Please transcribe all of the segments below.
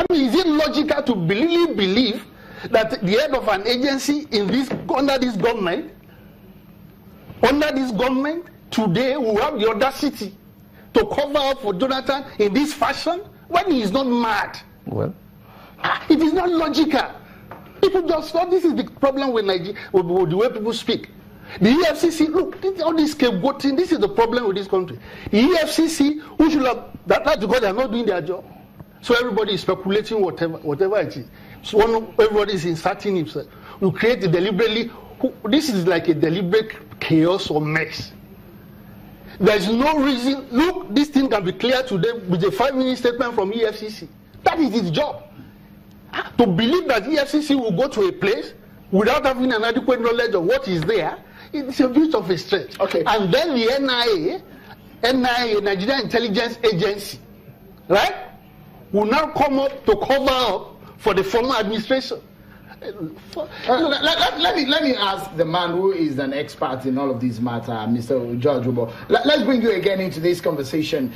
I mean, is it logical to really believe that the head of an agency under this government today will have the audacity to cover up for Jonathan in this fashion when he is not mad? Well, it is not logical. People just thought this is the problem with Nigeria, with the way people speak. The EFCC, look, all this scapegoating, this is the problem with this country. The EFCC, who should have, that's because they are not doing their job. So everybody is speculating whatever it is. So everybody is inserting himself. You create a deliberately, this is like a deliberate chaos or mess. There is no reason, look, this thing can be clear today with a 5-minute statement from EFCC. That is its job. To believe that EFCC will go to a place without having an adequate knowledge of what is there, it's a bit of a stretch. Okay. And then the NIA, Nigerian Intelligence Agency, right, will now come up to cover up for the former administration. Let me ask the man who is an expert in all of these matters, Mr. George Ubo. Let's bring you again into this conversation.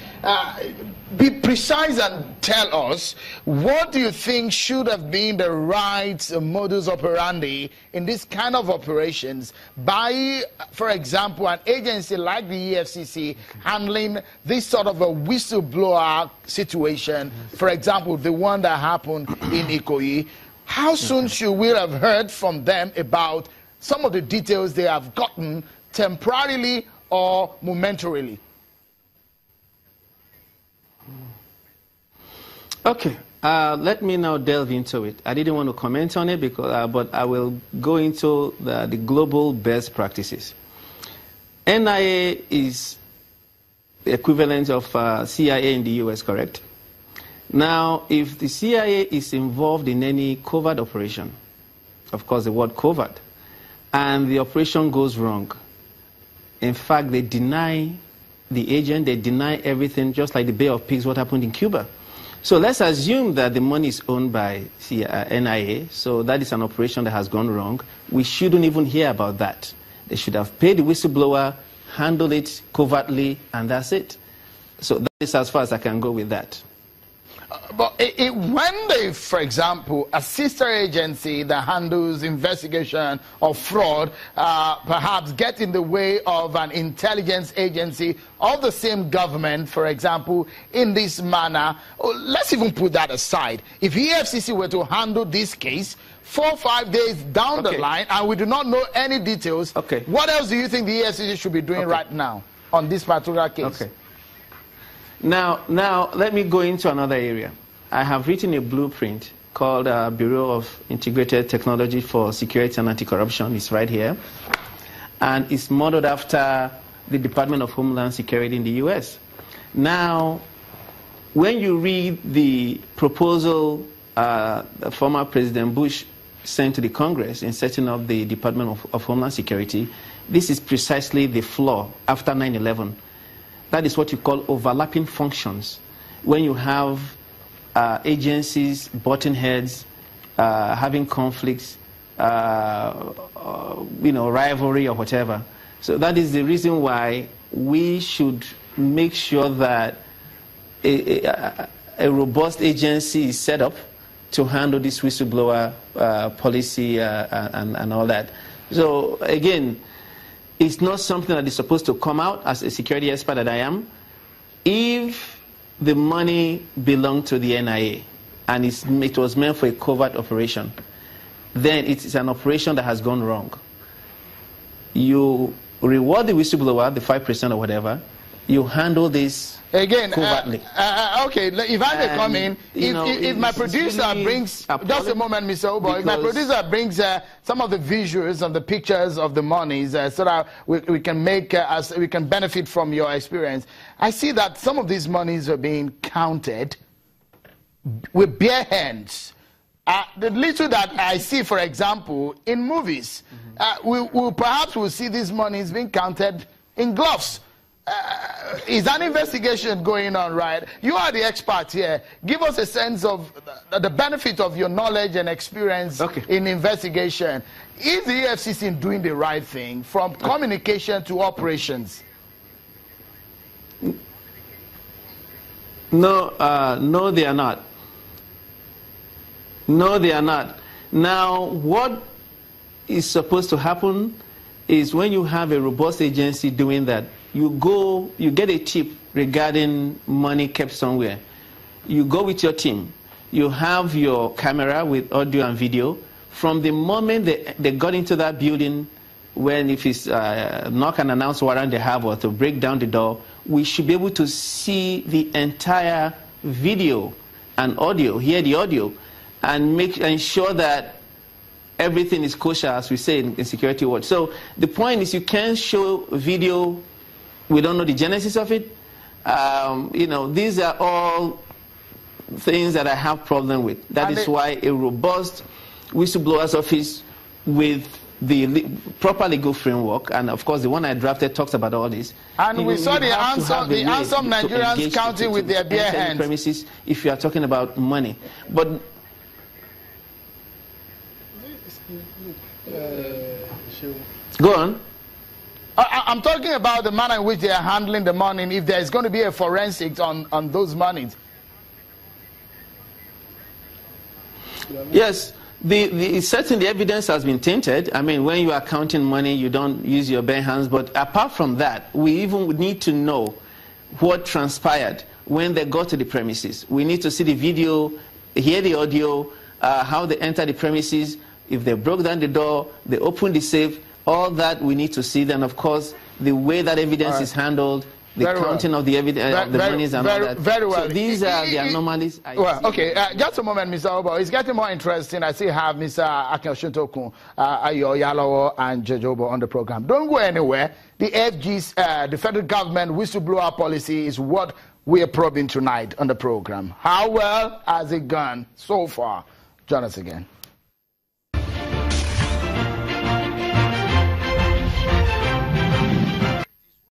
Be precise and tell us, what do you think should have been the right modus operandi in this kind of operations by, for example, an agency like the EFCC handling this sort of a whistleblower situation, for example, the one that happened in Ikoyi? How soon should we have heard from them about some of the details they have gotten temporarily or momentarily? Okay, let me now delve into it. I didn't want to comment on it, because, but I will go into the global best practices. NIA is the equivalent of CIA in the US, correct? Now, if the CIA is involved in any covert operation, of course the word covert, and the operation goes wrong, in fact, they deny the agent, they deny everything, just like the Bay of Pigs, what happened in Cuba. So let's assume that the money is owned by NIA, so that is an operation that has gone wrong. We shouldn't even hear about that. They should have paid the whistleblower, handled it covertly, and that's it. So that is as far as I can go with that. But when they, for example, a sister agency that handles investigation of fraud, perhaps get in the way of an intelligence agency of the same government, for example, in this manner, let's even put that aside. If EFCC were to handle this case 4 or 5 days down the line, and we do not know any details, what else do you think the EFCC should be doing right now on this particular case? Okay. Now, let me go into another area. I have written a blueprint called Bureau of Integrated Technology for Security and Anti-Corruption. It's right here. And it's modeled after the Department of Homeland Security in the US. Now, when you read the proposal former President Bush sent to the Congress in setting up the Department of Homeland Security, this is precisely the flaw after 9/11. That is what you call overlapping functions. When you have agencies, butting heads, having conflicts, rivalry or whatever. So that is the reason why we should make sure that a robust agency is set up to handle this whistleblower policy and all that. So again, it's not something that is supposed to come out as a security expert that I am. If the money belonged to the NIA and it was meant for a covert operation, then it is an operation that has gone wrong. You reward the whistleblower, the 5% or whatever, you handle this again covertly. Okay, if I may come in, if my producer brings, just a moment, Mr. Ubo, if my producer brings some of the visuals and the pictures of the monies so that we can make, we can benefit from your experience. I see that some of these monies are being counted with bare hands. The little that I see, for example, in movies, perhaps we'll see these monies being counted in gloves. Is an investigation going on, right? You are the expert here. Give us a sense of the benefit of your knowledge and experience in investigation. Is the EFCC doing the right thing from communication to operations? No, no, they are not. No, they are not. Now, what is supposed to happen is when you have a robust agency doing that, you get a tip regarding money kept somewhere. You go with your team. You have your camera with audio and video. From the moment they got into that building, when if it's knock and announce warrant they have or to break down the door, we should be able to see the entire video and audio, hear the audio, and ensure that everything is kosher, as we say in security world. So the point is, you can't show video. We don't know the genesis of it. You know, these are all things that I have problem with. That is why a robust whistleblowers office with the proper legal framework, and of course the one I drafted talks about all this. And we saw the answer Nigerians counting with their bare hands. Premises if you are talking about money. But go on. I'm talking about the manner in which they are handling the money, and if there is going to be a forensics on those monies. Yes. Certainly the evidence has been tainted. I mean, when you are counting money, you don't use your bare hands. But apart from that, we even need to know what transpired when they got to the premises. We need to see the video, hear the audio, how they entered the premises, if they broke down the door, they opened the safe, all that we need to see. Then, of course, the way that evidence is handled, the counting of the evidence, the monies and all that. Very well. So these are the anomalies. Okay, just a moment, Mr. Obo. It's getting more interesting. I still have Mr. Akinshintokun, Ayo Yalawo, and Jojobo on the program. Don't go anywhere. The FG's, the federal government whistleblower policy is what we are probing tonight on the program. How well has it gone so far? Join us again.